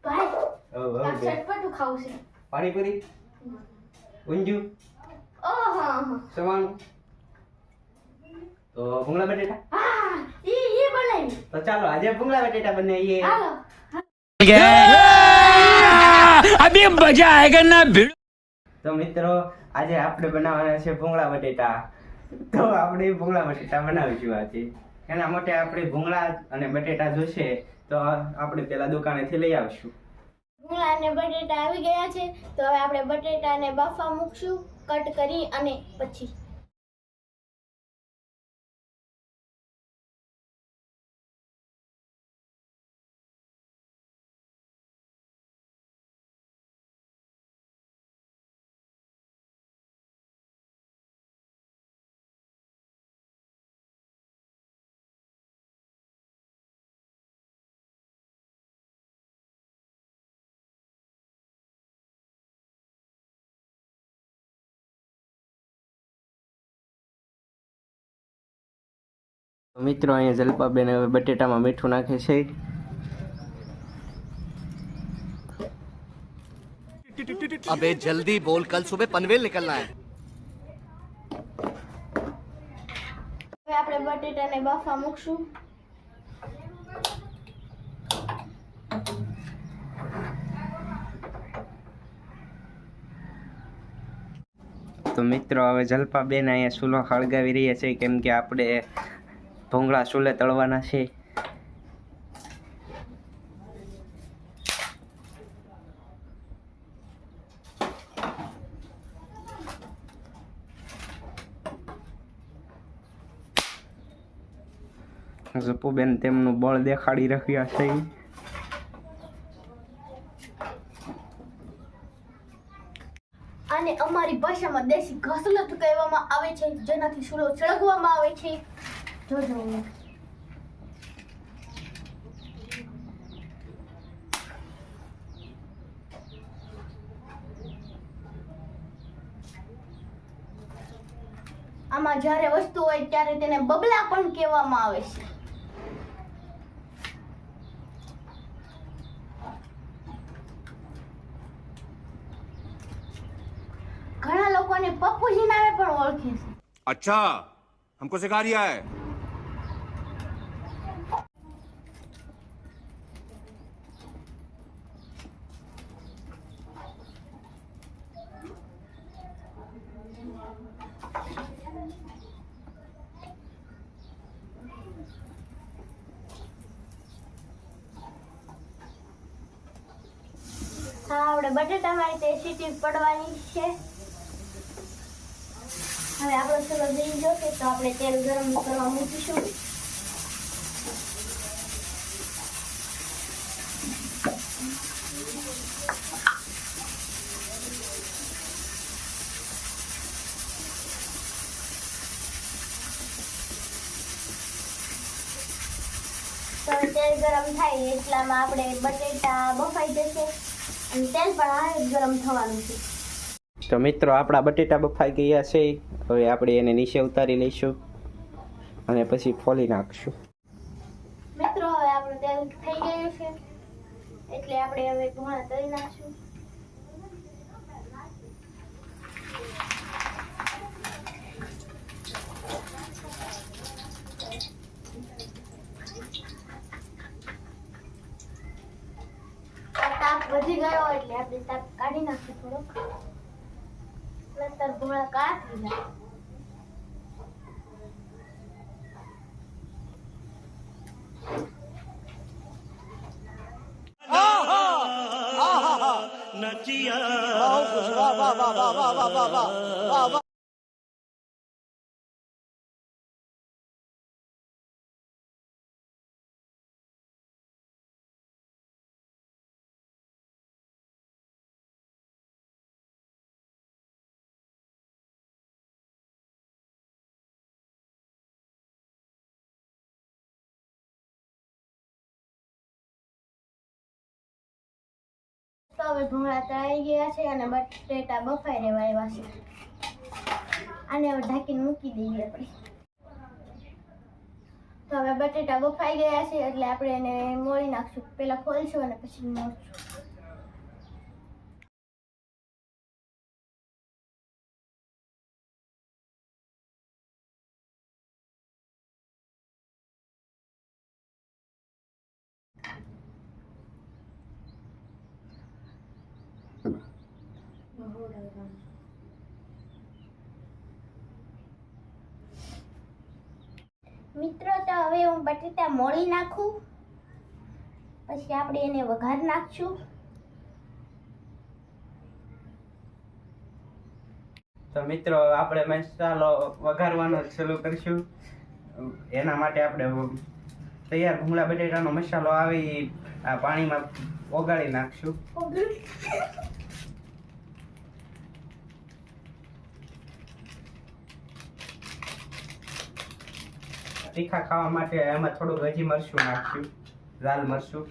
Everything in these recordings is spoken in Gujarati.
ભાઈ ઓ ચટપટું ખાવું છે. પાણીપુરી ઊંજુ ઓહો સવાનું તો ભૂંગળા બટેટા હા ઈ બનાવી. તો ચાલો આજે ભૂંગળા બટેટા બનાવીએ. હાલો अभी मजा आएगा ना भिड़. તો મિત્રો આજે આપણે બનાવવાના છે ભૂંગળા બટેટા. તો આપણે ભૂંગળા બટેટા બનાવીશું આજે. એના માટે આપણે ભૂંગળા અને બટેટા જોશે તો આપણે પેલા દુકાનેથી લઈ આવશું. ભૂંગળા અને બટેટા આવી ગયા છે તો હવે આપણે બટેટાને બાફવા મૂકશું કટ કરી અને પછી મિત્રો અહીંયા જલપાબેન હવે બટેટામાં મીઠું નાખે છે. अबे जल्दी बोल, कल सुबह पनवेल निकलना है. હવે આપણે બટેટાને બાફવા મૂકશું. તો મિત્રો હવે જલપાબેન અહીંયા ચૂલો સળગાવી રહ્યા છે કેમ કે આપણે ભૂંગળા ચૂલે તળવાના છે. જપુબેન તેમનું બળ દેખાડી રહ્યા છે. આને અમારી ભાષામાં દેશી ઘસલટ કહેવામાં આવે છે જેનાથી ચૂલો સળગવામાં આવે છે. જોજો આમાં જ્યારે વસ્તુ હોય ત્યારે તેને બબલા પણ કહેવામાં આવે છે. ઘણા લોકોને પપ્પુજી નામે પણ ઓળખે છે. अच्छा, हमको सिखा रिया है. હા આપણે બટેટામાં રીતે સીટી પડવાની છે. હવે આપણો ચૂલો જઈ જશે તો આપણે તેલ ગરમ કરવા મૂકીશું. તો તેલ ગરમ થાય એટલામાં આપણે બટેટા બફાઈ જશે અને તેલ પણ આ ગરમ થવાનું છે. તો મિત્રો આપણા બટેટા બફાઈ ગયા છે. હવે આપણે એને નીચે ઉતારી લઈશું અને પછી ફોલી નાખશું. મિત્રો હવે આપણું તેલ થઈ ગયું છે એટલે આપણે હવે ભૂંગળા તળી નાખશું. તાપ વધી ગયો એટલે આપણે તાપ કાઢી નાખશું થોડોક. નતર ભૂંગળા કાળા થઈ જાય. તો હવે ભૂંગળા તળાઈ ગયા છે અને બટેટા બફાઈ રહેવા આવ્યા છે. આને હવે ઢાંકીને મૂકી દઈએ આપણે. તો હવે બટેટા બફાઈ ગયા છે એટલે આપણે એને મોળી નાખશું. પહેલા ખોલશું અને પછી મોળશું. મિત્રો તો હવે હું બટેટા મોળી નાખું, પછી આપણે એને વઘાર નાખશું. તો મિત્રો આપણે મસાલો વઘારવાનો શરૂ કરીશું. એના માટે આપણે તૈયાર ભૂંગળા બટેટાનો મસાલો આવે એ આ પાણીમાં ઓગાળી નાખશું. તીખા ખાવા માટે એમાં થોડું હજી મરચું નાખશું, લાલ મરચું.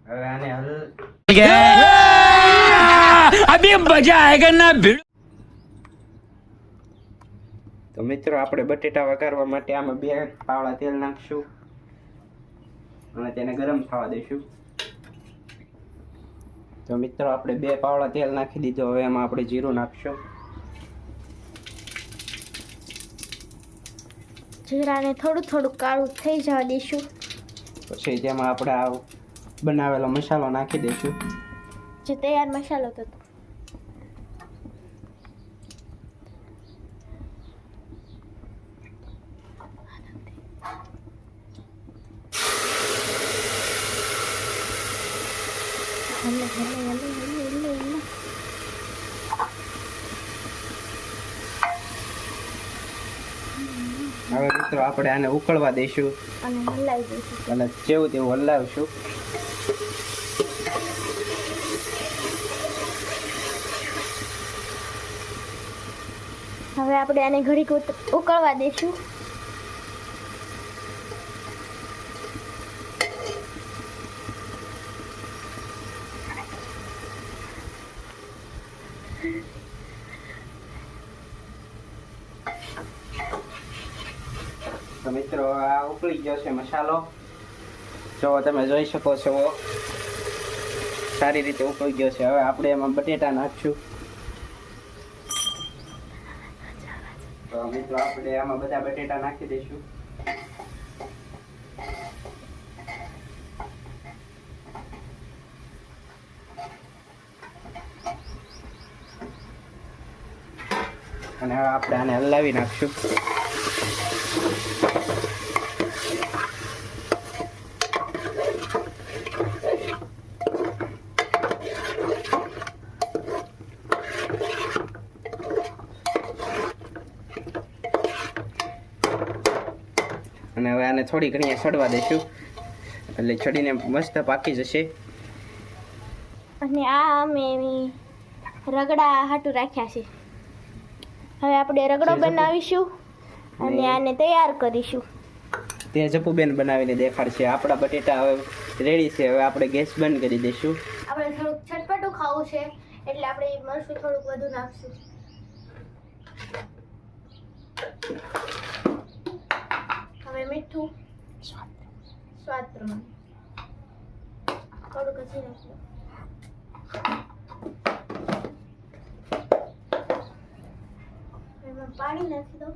હવે આને अभी मजा आएगा ना भिड़. તો મિત્રો આપણે બટેટા વઘારવા માટે આમાં 2 પાવડા તેલ નાખશું અને તેને ગરમ થવા દઈશું. તો મિત્રો આપણે 2 પાવડા તેલ નાખી દીધું. હવે એમાં આપણે જીરું નાખશું. જીરાને થોડું થોડું કાળું થઈ જવા દઈશું. પછી તેમાં આપણે આ બનાવેલો મસાલો નાખી દઈશું. જે તૈયાર મસાલો હતો. હવે મિત્રો આપણે આને ઉકળવા દઈશું અને હલાવી દઈશું. અને જેવું તેવું હલાવીશું. હવે આપણે આને ઘડીક ઉકળવા દઈશું. તો મિત્રો આ ઉકળી ગયો છે મસાલો. જો તમે જોઈ શકો છો સારી રીતે ઉકળી ગયો છે. હવે આપણે એમાં બટેટા નાખશું. તો મિત્રો આપણે આમાં બધા બટેટા નાખી દઈશું. અને હવે આપણે આને હલાવી નાખશું. અને હવે આને થોડી ઘણી સડવા દઈશું એટલે છડીને મસ્ત પાકી જશે. અને આ અમે રગડા હાટું રાખ્યા છે. હવે આપણે રગડો બનાવીશું અને આને તૈયાર કરીશું. તે જપુબેન બનાવીને દેખાડશે. આપણા બટેટા હવે રેડી છે. હવે આપણે ગેસ બંધ કરી દઈશું. આપણે થોડુંક ચટપટું ખાવું છે એટલે આપણે મરચું થોડુંક વધુ નાખશું. હવે મીઠું સ્વાદ પ્રમાણે થોડુંક હજી નાખશું. એમાં પાણી નાખી દો.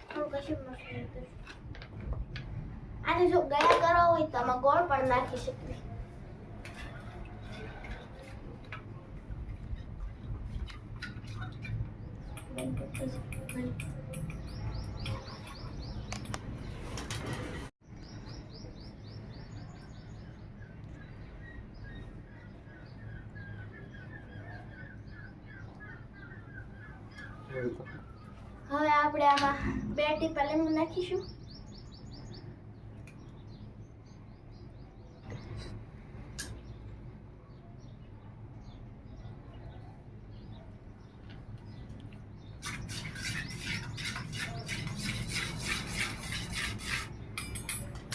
થોડું કશું મસાલો નાખીશું. આને જો ગયા કરવા હોય તો આમાં ગોળ પણ નાખી શકીએ. હવે આપણે આમાં 2 ટીપા લીંબુ નાખીશું.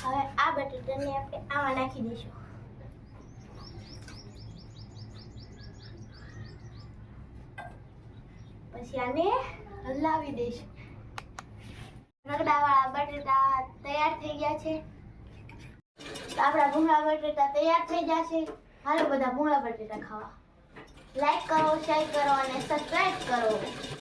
હવે આ બટેટાને આપણે આમાં નાખી દઈશું. પછી આને હલાવી દઈશું. રગડાવાળા બટેટા તૈયાર થઈ ગયા છે. તો આપણા ભૂંગળા બટેટા તૈયાર થઈ જશે. હાલો બધા ભૂંગળા બટેટા ખાવા. લાઈક કરો, શેર કરો અને સબસ્ક્રાઇબ કરો.